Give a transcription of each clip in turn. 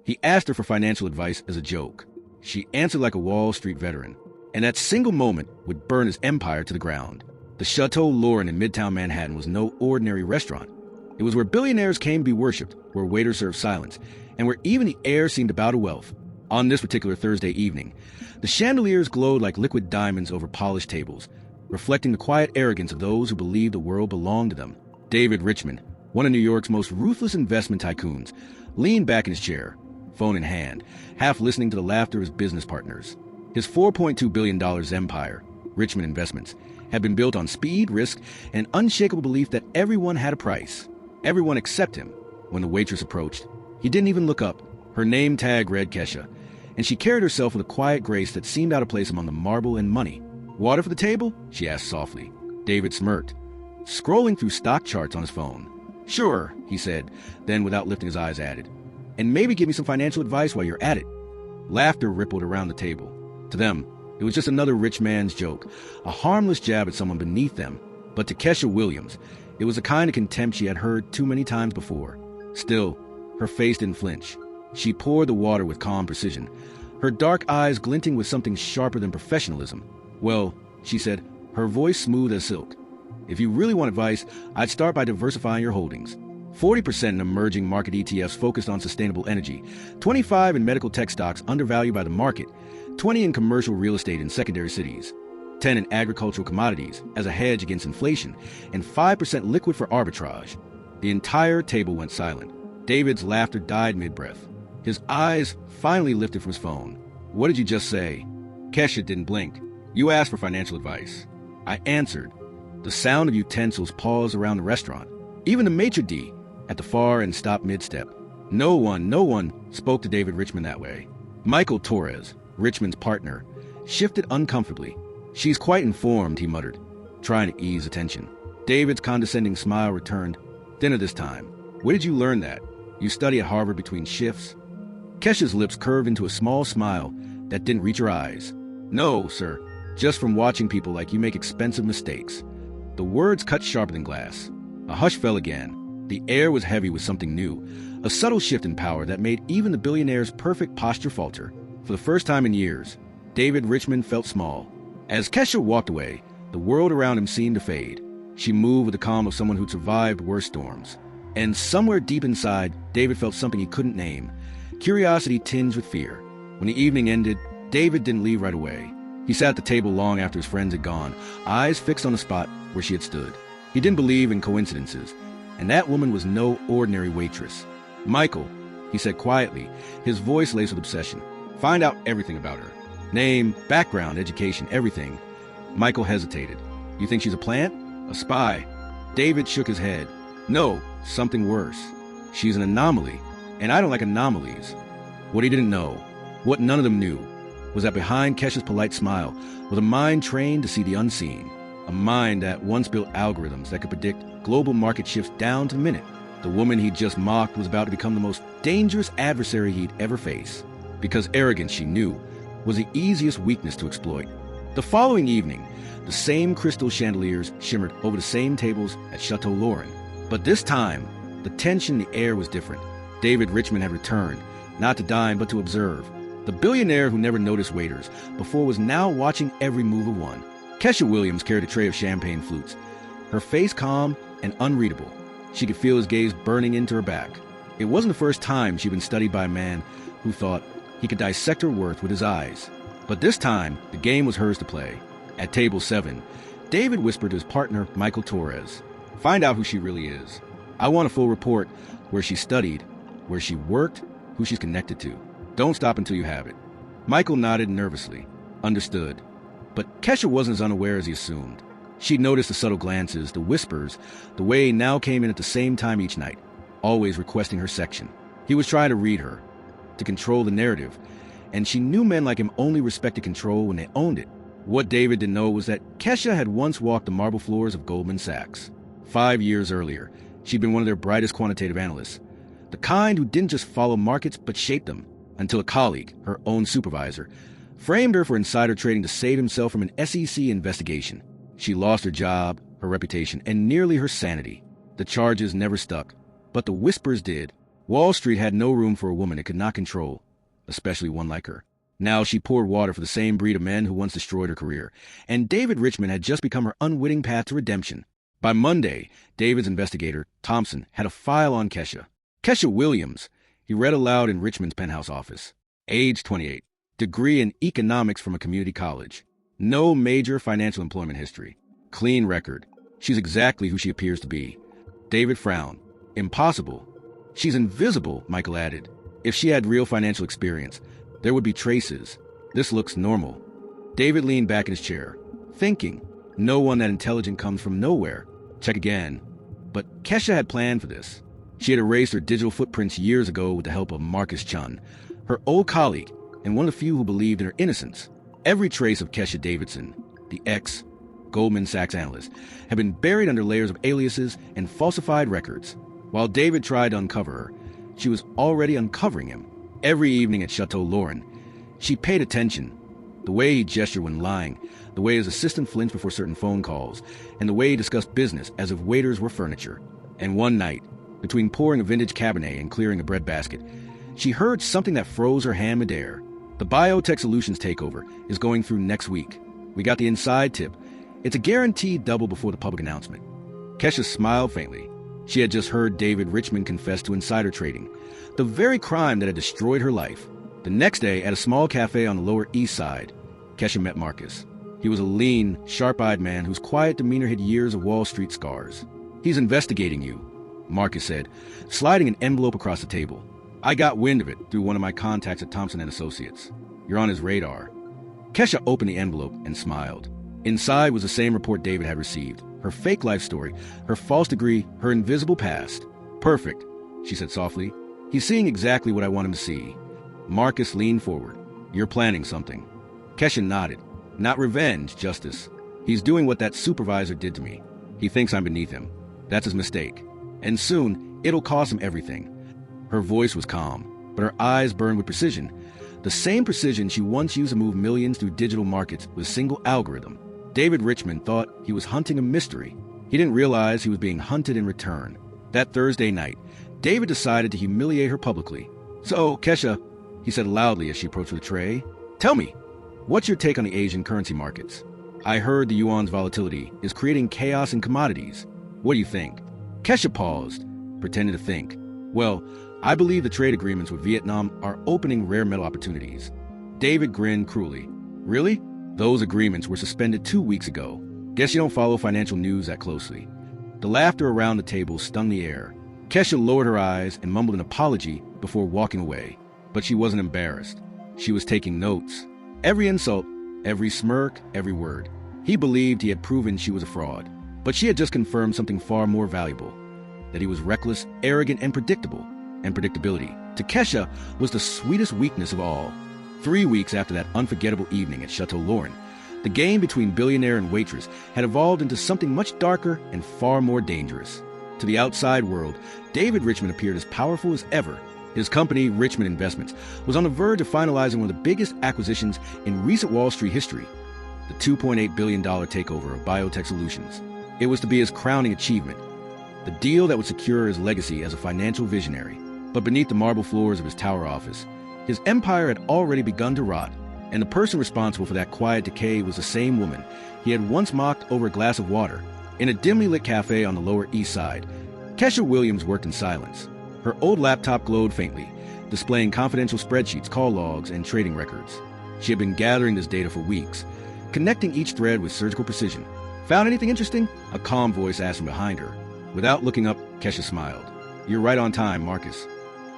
He asked her for financial advice as a joke. She answered like a Wall Street veteran, and that single moment would burn his empire to the ground. The Chateau Lauren in Midtown Manhattan was no ordinary restaurant. It was where billionaires came to be worshipped, where waiters served silence, and where even the air seemed to bow to wealth. On this particular Thursday evening, the chandeliers glowed like liquid diamonds over polished tables, reflecting the quiet arrogance of those who believed the world belonged to them. David Richmond, one of New York's most ruthless investment tycoons, leaned back in his chair, phone in hand, half listening to the laughter of his business partners. His $4.2 billion empire, Richmond Investments, had been built on speed, risk, and an unshakable belief that everyone had a price. Everyone except him. When the waitress approached, he didn't even look up. Her name tag read Kesha, and she carried herself with a quiet grace that seemed out of place among the marble and money. "Water for the table?" she asked softly. David smirked, scrolling through stock charts on his phone. "Sure," he said, then without lifting his eyes added, "and maybe give me some financial advice while you're at it." Laughter rippled around the table. To them, it was just another rich man's joke, a harmless jab at someone beneath them. But to Kesha Williams, it was a kind of contempt she had heard too many times before. Still, her face didn't flinch. She poured the water with calm precision, her dark eyes glinting with something sharper than professionalism. "Well," she said, her voice smooth as silk, "if you really want advice, I'd start by diversifying your holdings. 40% in emerging market ETFs focused on sustainable energy, 25% in medical tech stocks undervalued by the market, 20% in commercial real estate in secondary cities, 10% in agricultural commodities as a hedge against inflation, and 5% liquid for arbitrage." The entire table went silent. David's laughter died mid-breath. His eyes finally lifted from his phone. "What did you just say?" Kesha didn't blink. "You asked for financial advice." I answered. The sound of utensils paused around the restaurant. Even the maitre d' at the far end stopped mid-step. No one spoke to David Richmond that way. Michael Torres, Richmond's partner, shifted uncomfortably. "She's quite informed," he muttered, trying to ease attention. David's condescending smile returned. "Dinner this time. Where did you learn that? You study at Harvard between shifts?" Kesha's lips curved into a small smile that didn't reach her eyes. "No, sir. Just from watching people like you make expensive mistakes." The words cut sharper than glass. A hush fell again. The air was heavy with something new, a subtle shift in power that made even the billionaire's perfect posture falter. For the first time in years, David Richmond felt small. As Kesha walked away, the world around him seemed to fade. She moved with the calm of someone who'd survived worse storms. And somewhere deep inside, David felt something he couldn't name. Curiosity tinged with fear. When the evening ended, David didn't leave right away. He sat at the table long after his friends had gone, eyes fixed on the spot where she had stood. He didn't believe in coincidences, and that woman was no ordinary waitress. "Michael," he said quietly, his voice laced with obsession. "Find out everything about her. Name, background, education, everything." Michael hesitated. "You think she's a plant? A spy?" David shook his head. "No, something worse. She's an anomaly, and I don't like anomalies." What he didn't know, what none of them knew, was that behind Kesha's polite smile was a mind trained to see the unseen, a mind that once built algorithms that could predict global market shifts down to the minute. The woman he'd just mocked was about to become the most dangerous adversary he'd ever face, because arrogance, she knew, was the easiest weakness to exploit. The following evening, the same crystal chandeliers shimmered over the same tables at Chateau Lauren. But this time, the tension in the air was different. David Richmond had returned, not to dine but to observe. The billionaire who never noticed waiters before was now watching every move of one. Kesha Williams carried a tray of champagne flutes, her face calm and unreadable. She could feel his gaze burning into her back. It wasn't the first time she'd been studied by a man who thought he could dissect her worth with his eyes. But this time, the game was hers to play. At table 7, David whispered to his partner, Michael Torres, "Find out who she really is. I want a full report, where she studied, where she worked, who she's connected to. Don't stop until you have it." Michael nodded nervously. Understood. But Kesha wasn't as unaware as he assumed. She'd noticed the subtle glances, the whispers, the way he now came in at the same time each night, always requesting her section. He was trying to read her, to control the narrative, and she knew men like him only respected control when they owned it. What David didn't know was that Kesha had once walked the marble floors of Goldman Sachs. 5 years earlier, she'd been one of their brightest quantitative analysts, the kind who didn't just follow markets but shaped them, until a colleague, her own supervisor, framed her for insider trading to save himself from an SEC investigation. She lost her job, her reputation, and nearly her sanity. The charges never stuck, but the whispers did. Wall Street had no room for a woman it could not control, especially one like her. Now she poured water for the same breed of men who once destroyed her career, and David Richmond had just become her unwitting path to redemption. By Monday, David's investigator, Thompson, had a file on Kesha. Kesha Williams, he read aloud in Richmond's penthouse office. Age 28. Degree in economics from a community college. No major financial employment history. Clean record. She's exactly who she appears to be. David frowned. Impossible. She's invisible, Michael added. If she had real financial experience, there would be traces. This looks normal. David leaned back in his chair, thinking. No one that intelligent comes from nowhere. Check again. But Kesha had planned for this. She had erased her digital footprints years ago with the help of Marcus Chun, her old colleague, and one of the few who believed in her innocence. Every trace of Kesha Davidson, the ex-Goldman Sachs analyst, had been buried under layers of aliases and falsified records. While David tried to uncover her, she was already uncovering him. Every evening at Chateau Lauren, she paid attention. The way he gestured when lying, the way his assistant flinched before certain phone calls, and the way he discussed business as if waiters were furniture. And one night, between pouring a vintage Cabernet and clearing a breadbasket, she heard something that froze her hand midair. The Biotech Solutions takeover is going through next week. We got the inside tip. It's a guaranteed double before the public announcement. Kesha smiled faintly. She had just heard David Richmond confess to insider trading, the very crime that had destroyed her life. The next day, at a small cafe on the Lower East Side, Kesha met Marcus. He was a lean, sharp-eyed man whose quiet demeanor hid years of Wall Street scars. He's investigating you, Marcus said, sliding an envelope across the table. I got wind of it through one of my contacts at Thompson & Associates. You're on his radar. Kesha opened the envelope and smiled. Inside was the same report David had received. Her fake life story, her false degree, her invisible past. Perfect, she said softly. He's seeing exactly what I want him to see. Marcus leaned forward. You're planning something. Kesha nodded. Not revenge, justice. He's doing what that supervisor did to me. He thinks I'm beneath him. That's his mistake. And soon, it'll cost him everything. Her voice was calm, but her eyes burned with precision. The same precision she once used to move millions through digital markets with a single algorithm. David Richmond thought he was hunting a mystery. He didn't realize he was being hunted in return. That Thursday night, David decided to humiliate her publicly. So, Kesha, he said loudly as she approached with a tray, tell me, what's your take on the Asian currency markets? I heard the yuan's volatility is creating chaos in commodities. What do you think? Kesha paused, pretending to think. Well, I believe the trade agreements with Vietnam are opening rare metal opportunities. David grinned cruelly. Really? Those agreements were suspended 2 weeks ago. Guess you don't follow financial news that closely. The laughter around the table stung the air. Kesha lowered her eyes and mumbled an apology before walking away. But she wasn't embarrassed. She was taking notes. Every insult, every smirk, every word. He believed he had proven she was a fraud. But she had just confirmed something far more valuable. That he was reckless, arrogant, and predictable. And predictability, to Kesha, was the sweetest weakness of all. 3 weeks after that unforgettable evening at Chateau Lauren, the game between Billionaire and Waitress had evolved into something much darker and far more dangerous. To the outside world, David Richmond appeared as powerful as ever. His company, Richmond Investments, was on the verge of finalizing one of the biggest acquisitions in recent Wall Street history, the $2.8 billion takeover of Biotech Solutions. It was to be his crowning achievement, the deal that would secure his legacy as a financial visionary. But beneath the marble floors of his tower office, his empire had already begun to rot, and the person responsible for that quiet decay was the same woman he had once mocked over a glass of water. In a dimly lit cafe on the Lower East Side, Kesha Williams worked in silence. Her old laptop glowed faintly, displaying confidential spreadsheets, call logs, and trading records. She had been gathering this data for weeks, connecting each thread with surgical precision. Found anything interesting? A calm voice asked from behind her. Without looking up, Kesha smiled. You're right on time, Marcus.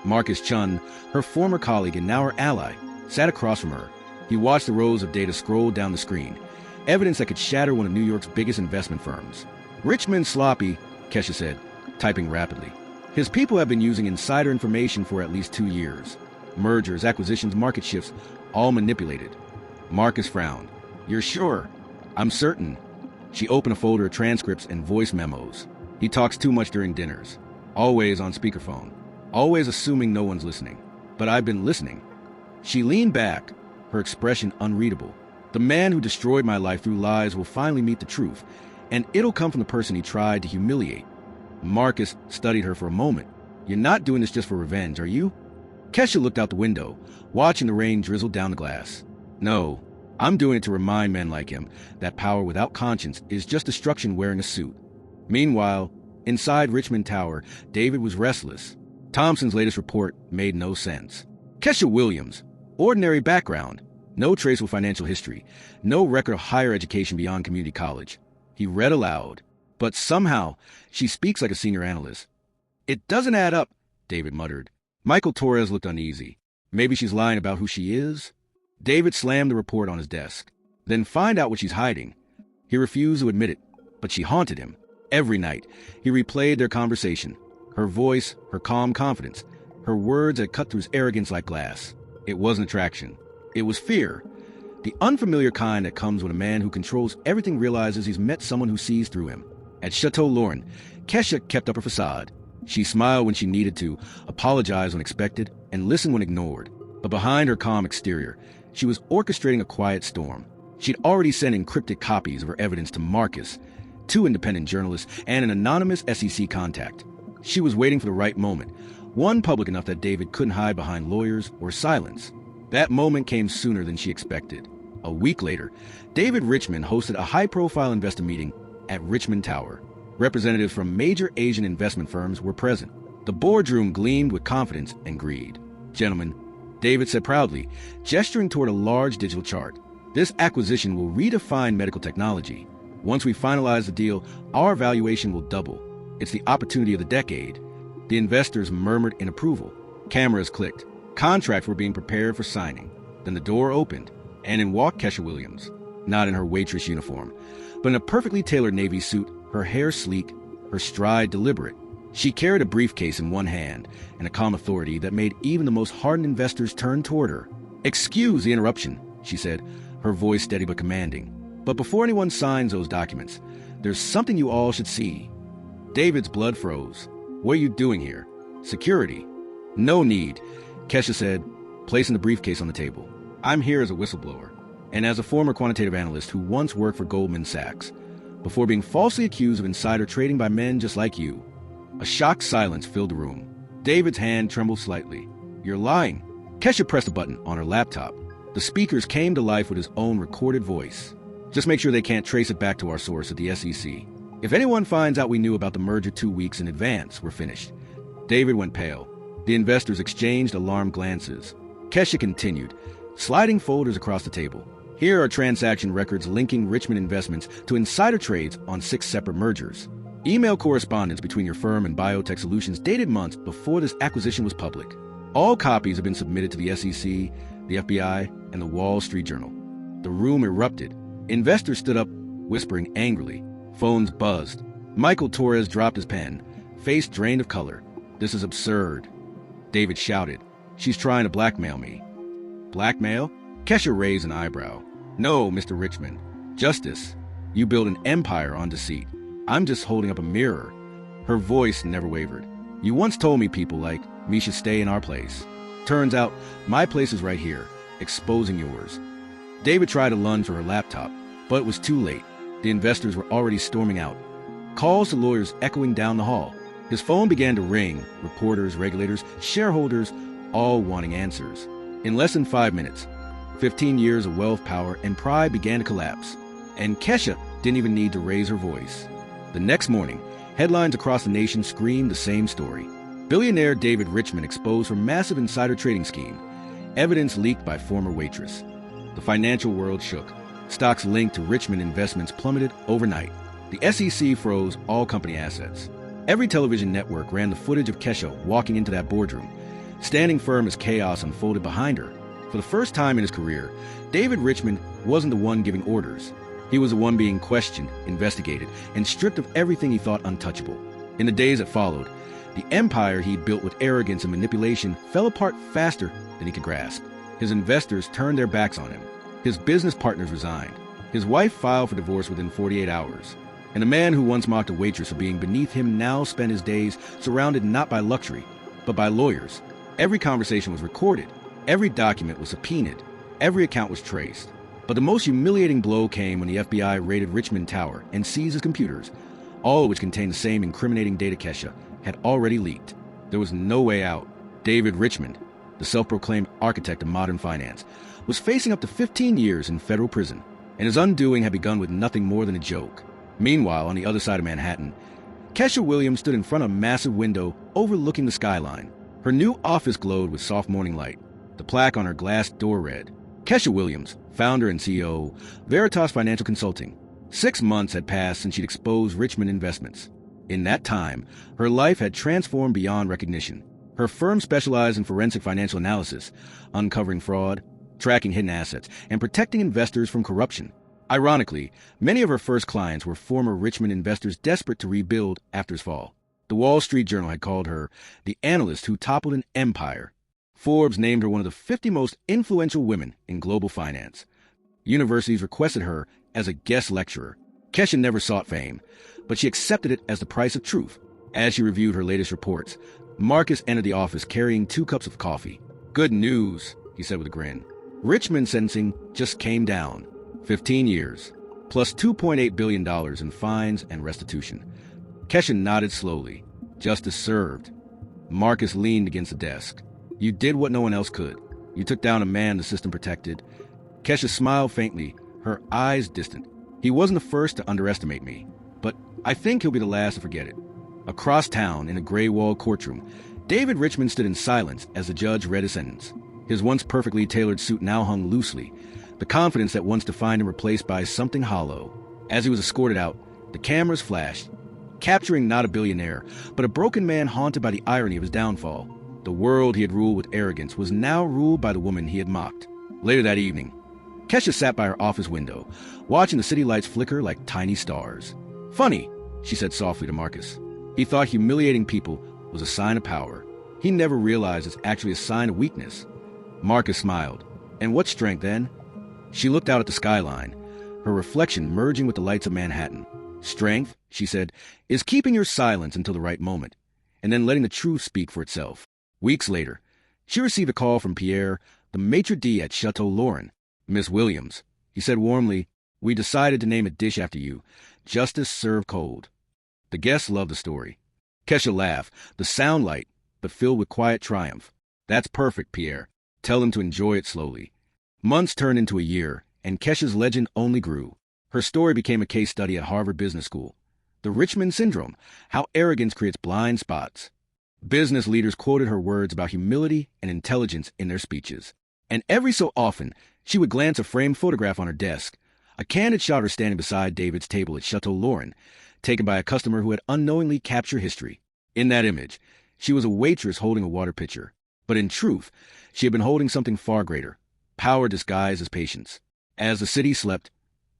Marcus Chun, her former colleague and now her ally, sat across from her. He watched the rows of data scroll down the screen, evidence that could shatter one of New York's biggest investment firms. Richmond sloppy, Kesha said, typing rapidly. His people have been using insider information for at least 2 years. Mergers, acquisitions, market shifts, all manipulated. Marcus frowned. You're sure? I'm certain. She opened a folder of transcripts and voice memos. He talks too much during dinners. Always on speakerphone. Always assuming no one's listening. But I've been listening. She leaned back, her expression unreadable. The man who destroyed my life through lies will finally meet the truth, and it'll come from the person he tried to humiliate. Marcus studied her for a moment. You're not doing this just for revenge, are you? Kesha looked out the window, watching the rain drizzle down the glass. No, I'm doing it to remind men like him that power without conscience is just destruction wearing a suit. Meanwhile, inside Richmond Tower, David was restless. Thompson's latest report made no sense. Kesha Williams, ordinary background, no traceable financial history, no record of higher education beyond community college. He read aloud. But somehow, she speaks like a senior analyst. It doesn't add up, David muttered. Michael Torres looked uneasy. Maybe she's lying about who she is? David slammed the report on his desk. Then find out what she's hiding. He refused to admit it, but she haunted him. Every night, he replayed their conversation. Her voice, her calm confidence. Her words had cut through his arrogance like glass. It wasn't attraction. It was fear. The unfamiliar kind that comes when a man who controls everything realizes he's met someone who sees through him. At Chateau Lauren, Kesha kept up her facade. She smiled when she needed to, apologized when expected, and listened when ignored. But behind her calm exterior, she was orchestrating a quiet storm. She'd already sent encrypted copies of her evidence to Marcus, 2 independent journalists, and an anonymous SEC contact. She was waiting for the right moment, one public enough that David couldn't hide behind lawyers or silence. That moment came sooner than she expected. A week later, David Richmond hosted a high-profile investor meeting at Richmond Tower. Representatives from major Asian investment firms were present. The boardroom gleamed with confidence and greed. Gentlemen, David said proudly, gesturing toward a large digital chart, this acquisition will redefine medical technology. Once we finalize the deal, our valuation will double. It's the opportunity of the decade. The investors murmured in approval. Cameras clicked. Contracts were being prepared for signing. Then the door opened, and in walked Kesha Williams, not in her waitress uniform, but in a perfectly tailored navy suit, her hair sleek, her stride deliberate. She carried a briefcase in one hand and a calm authority that made even the most hardened investors turn toward her. "Excuse the interruption," she said, her voice steady but commanding. "But before anyone signs those documents, there's something you all should see." David's blood froze. "What are you doing here?" "Security." "No need," Kesha said, placing the briefcase on the table. "I'm here as a whistleblower, and as a former quantitative analyst who once worked for Goldman Sachs, before being falsely accused of insider trading by men just like you." A shocked silence filled the room. David's hand trembled slightly. "You're lying." Kesha pressed a button on her laptop. The speakers came to life with his own recorded voice. "Just make sure they can't trace it back to our source at the SEC. If anyone finds out we knew about the merger 2 weeks in advance, we're finished." David went pale. The investors exchanged alarmed glances. Kesha continued, sliding folders across the table. "Here are transaction records linking Richmond investments to insider trades on 6 separate mergers. Email correspondence between your firm and Biotech Solutions dated months before this acquisition was public. All copies have been submitted to the SEC, the FBI, and the Wall Street Journal." The room erupted. Investors stood up, whispering angrily. Phones buzzed. Michael Torres dropped his pen, face drained of color. "This is absurd." David shouted, "She's trying to blackmail me." "Blackmail?" Kesha raised an eyebrow. "No, Mr. Richmond. Justice. You build an empire on deceit. I'm just holding up a mirror." Her voice never wavered. "You once told me people like me should stay in our place. Turns out, my place is right here, exposing yours." David tried to lunge for her laptop, but it was too late. The investors were already storming out. Calls to lawyers echoing down the hall. His phone began to ring, reporters, regulators, shareholders, all wanting answers. In less than 5 minutes, 15 years of wealth, power, and pride began to collapse. And Kesha didn't even need to raise her voice. The next morning, headlines across the nation screamed the same story. Billionaire David Richmond exposed for massive insider trading scheme. Evidence leaked by former Waitress. The financial world shook. Stocks linked to Richmond investments plummeted overnight. The SEC froze all company assets. Every television network ran the footage of Kesha walking into that boardroom, standing firm as chaos unfolded behind her. For the first time in his career, David Richmond wasn't the one giving orders. He was the one being questioned, investigated, and stripped of everything he thought untouchable. In the days that followed, the empire he'd built with arrogance and manipulation fell apart faster than he could grasp. His investors turned their backs on him. His business partners resigned. His wife filed for divorce within 48 hours. And the man who once mocked a waitress for being beneath him now spent his days surrounded not by luxury, but by lawyers. Every conversation was recorded. Every document was subpoenaed. Every account was traced. But the most humiliating blow came when the FBI raided Richmond Tower and seized his computers, all of which contained the same incriminating data Kesha had already leaked. There was no way out. David Richmond, the self-proclaimed architect of modern finance, was facing up to 15 years in federal prison, and his undoing had begun with nothing more than a joke. Meanwhile, on the other side of Manhattan, Kesha Williams stood in front of a massive window overlooking the skyline. Her new office glowed with soft morning light. The plaque on her glass door read, Kesha Williams, founder and CEO, Veritas Financial Consulting. 6 months had passed since she'd exposed Richmond investments. In that time, her life had transformed beyond recognition. Her firm specialized in forensic financial analysis, uncovering fraud, tracking hidden assets, and protecting investors from corruption. Ironically, many of her first clients were former Richmond investors desperate to rebuild after his fall. The Wall Street Journal had called her the analyst who toppled an empire. Forbes named her one of the 50 most influential women in global finance. Universities requested her as a guest lecturer. Kesha never sought fame, but she accepted it as the price of truth. As she reviewed her latest reports, Marcus entered the office carrying 2 cups of coffee. Good news, he said with a grin. Richmond's sentencing just came down. 15 years, plus $2.8 billion in fines and restitution. Kesha nodded slowly. Justice served. Marcus leaned against the desk. You did what no one else could. You took down a man the system protected. Kesha smiled faintly, her eyes distant. He wasn't the first to underestimate me, but I think he'll be the last to forget it. Across town, in a gray-walled courtroom, David Richmond stood in silence as the judge read his sentence. His once perfectly tailored suit now hung loosely, the confidence that once defined him replaced by something hollow. As he was escorted out, the cameras flashed, capturing not a billionaire, but a broken man haunted by the irony of his downfall. The world he had ruled with arrogance was now ruled by the woman he had mocked. Later that evening, Kesha sat by her office window, watching the city lights flicker like tiny stars. Funny, she said softly to Marcus. He thought humiliating people was a sign of power. He never realized it's actually a sign of weakness. Marcus smiled. And what strength then? She looked out at the skyline, her reflection merging with the lights of Manhattan. Strength, she said, is keeping your silence until the right moment, and then letting the truth speak for itself. Weeks later, she received a call from Pierre, the maitre d' at Chateau Lauren. Miss Williams, he said warmly, we decided to name a dish after you, justice served cold. The guests loved the story. Kesha laughed, the sound light, but filled with quiet triumph. That's perfect, Pierre. Tell him to enjoy it slowly. Months turned into a year, and Kesha's legend only grew. Her story became a case study at Harvard Business School. The Richmond Syndrome, how arrogance creates blind spots. Business leaders quoted her words about humility and intelligence in their speeches. And every so often, she would glance at a framed photograph on her desk, a candid shot of her standing beside David's table at Chateau Lauren, taken by a customer who had unknowingly captured history. In that image, she was a waitress holding a water pitcher. But in truth, she had been holding something far greater, power disguised as patience. As the city slept,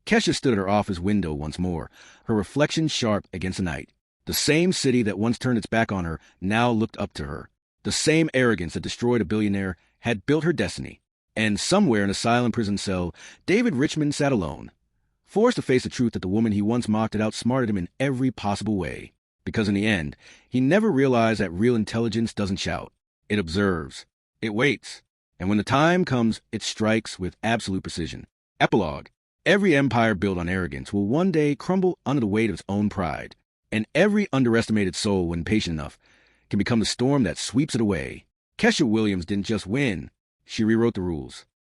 Kesha stood at her office window once more, her reflection sharp against the night. The same city that once turned its back on her now looked up to her. The same arrogance that destroyed a billionaire had built her destiny. And somewhere in a silent prison cell, David Richmond sat alone, forced to face the truth that the woman he once mocked had outsmarted him in every possible way. Because in the end, he never realized that real intelligence doesn't shout. It observes. It waits. And when the time comes, it strikes with absolute precision. Epilogue. Every empire built on arrogance will one day crumble under the weight of its own pride. And every underestimated soul, when patient enough, can become the storm that sweeps it away. Kesha Williams didn't just win. She rewrote the rules.